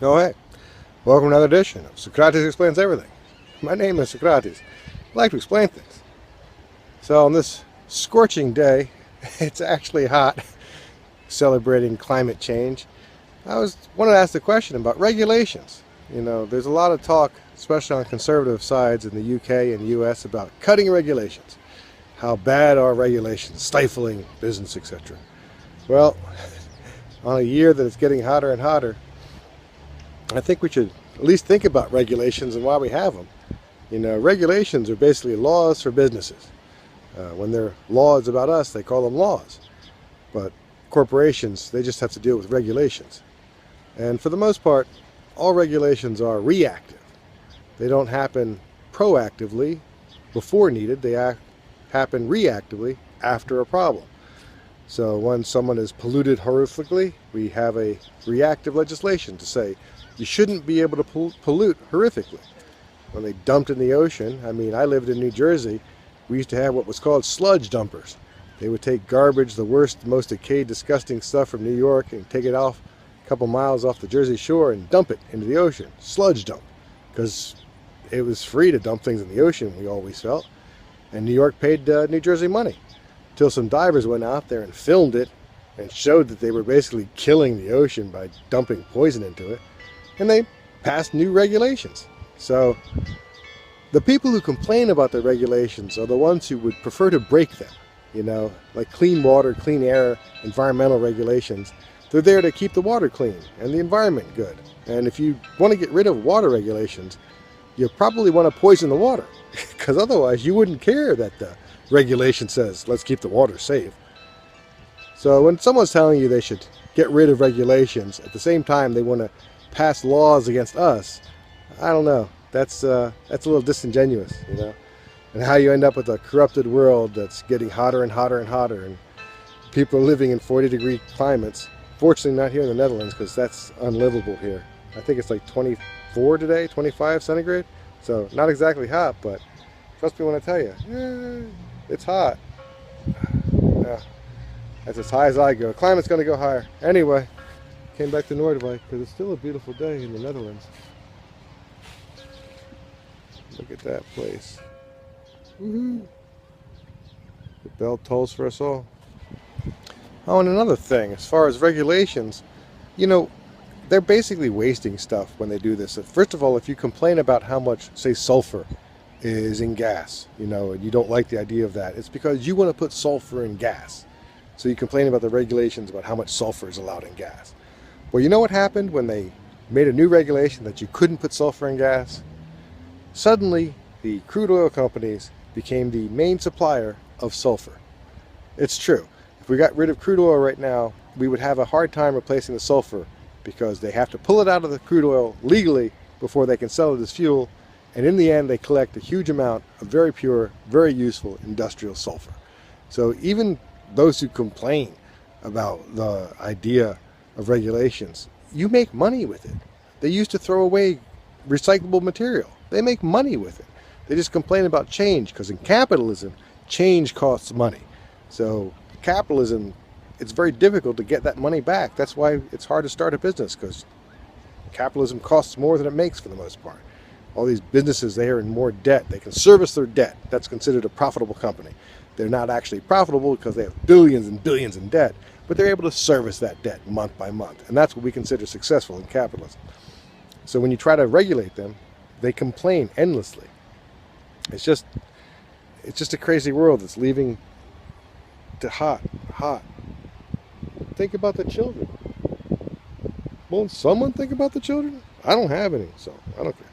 Oh, hey. Welcome to another edition of Socrates Explains Everything. My name is Socrates. I like to explain things. So on this scorching day, it's actually hot, celebrating climate change. Wanted to ask the question about regulations. There's a lot of talk, especially on conservative sides in the UK and US, about cutting regulations. How bad are regulations, stifling business, etc. Well, on a year that it's getting hotter and hotter, I think we should at least think about regulations and why we have them. Regulations are basically laws for businesses. When they're laws about us, they call them laws. But corporations, they just have to deal with regulations. And for the most part, all regulations are reactive. They don't happen proactively before needed. They happen reactively after a problem. So when someone is polluted horrifically, we have a reactive legislation to say you shouldn't be able to pollute horrifically. When they dumped in the ocean, I lived in New Jersey, we used to have what was called sludge dumpers. They would take garbage, the worst, most decayed, disgusting stuff from New York, and take it off a couple miles off the Jersey shore and dump it into the ocean. Sludge dump. Because it was free to dump things in the ocean, we always felt. And New York paid New Jersey money. Till some divers went out there and filmed it and showed that they were basically killing the ocean by dumping poison into it. And they passed new regulations. So the people who complain about the regulations are the ones who would prefer to break them. Like clean water, clean air, environmental regulations. They're there to keep the water clean and the environment good. And if you want to get rid of water regulations, you probably want to poison the water. Because otherwise you wouldn't care that the regulation says, let's keep the water safe. So when someone's telling you they should get rid of regulations, at the same time they want to pass laws against us, I don't know. That's a little disingenuous, And how you end up with a corrupted world that's getting hotter and hotter and hotter, and people are living in 40-degree climates. Fortunately not here in the Netherlands, because that's unlivable here. I think it's like 24 today, 25 centigrade. So not exactly hot, but trust me when I tell you, it's hot. Yeah, that's as high as I go. Climate's going to go higher. Anyway, came back to Noordwijk because it's still a beautiful day in the Netherlands. Look at that place. Woohoo! The bell tolls for us all. Oh, and another thing, as far as regulations, they're basically wasting stuff when they do this. First of all, if you complain about how much, say, sulfur is in gas, and you don't like the idea of that, it's because you want to put sulfur in gas. So you complain about the regulations about how much sulfur is allowed in gas. Well, you know what happened when they made a new regulation that you couldn't put sulfur in gas? Suddenly, the crude oil companies became the main supplier of sulfur. It's true. If we got rid of crude oil right now, we would have a hard time replacing the sulfur because they have to pull it out of the crude oil legally before they can sell it as fuel, and in the end they collect a huge amount of very pure, very useful industrial sulfur. So even those who complain about the idea of regulations, you make money with it. They used to throw away recyclable material. They make money with it. They just complain about change because in capitalism, change costs money. So capitalism, it's very difficult to get that money back. That's why it's hard to start a business, because capitalism costs more than it makes for the most part. All these businesses, they are in more debt. They can service their debt. That's considered a profitable company. They're not actually profitable because they have billions and billions in debt, but they're able to service that debt month by month. And that's what we consider successful in capitalism. So when you try to regulate them, they complain endlessly. It's just a crazy world that's leaving to hot. Think about the children. Won't someone think about the children? I don't have any, so I don't care.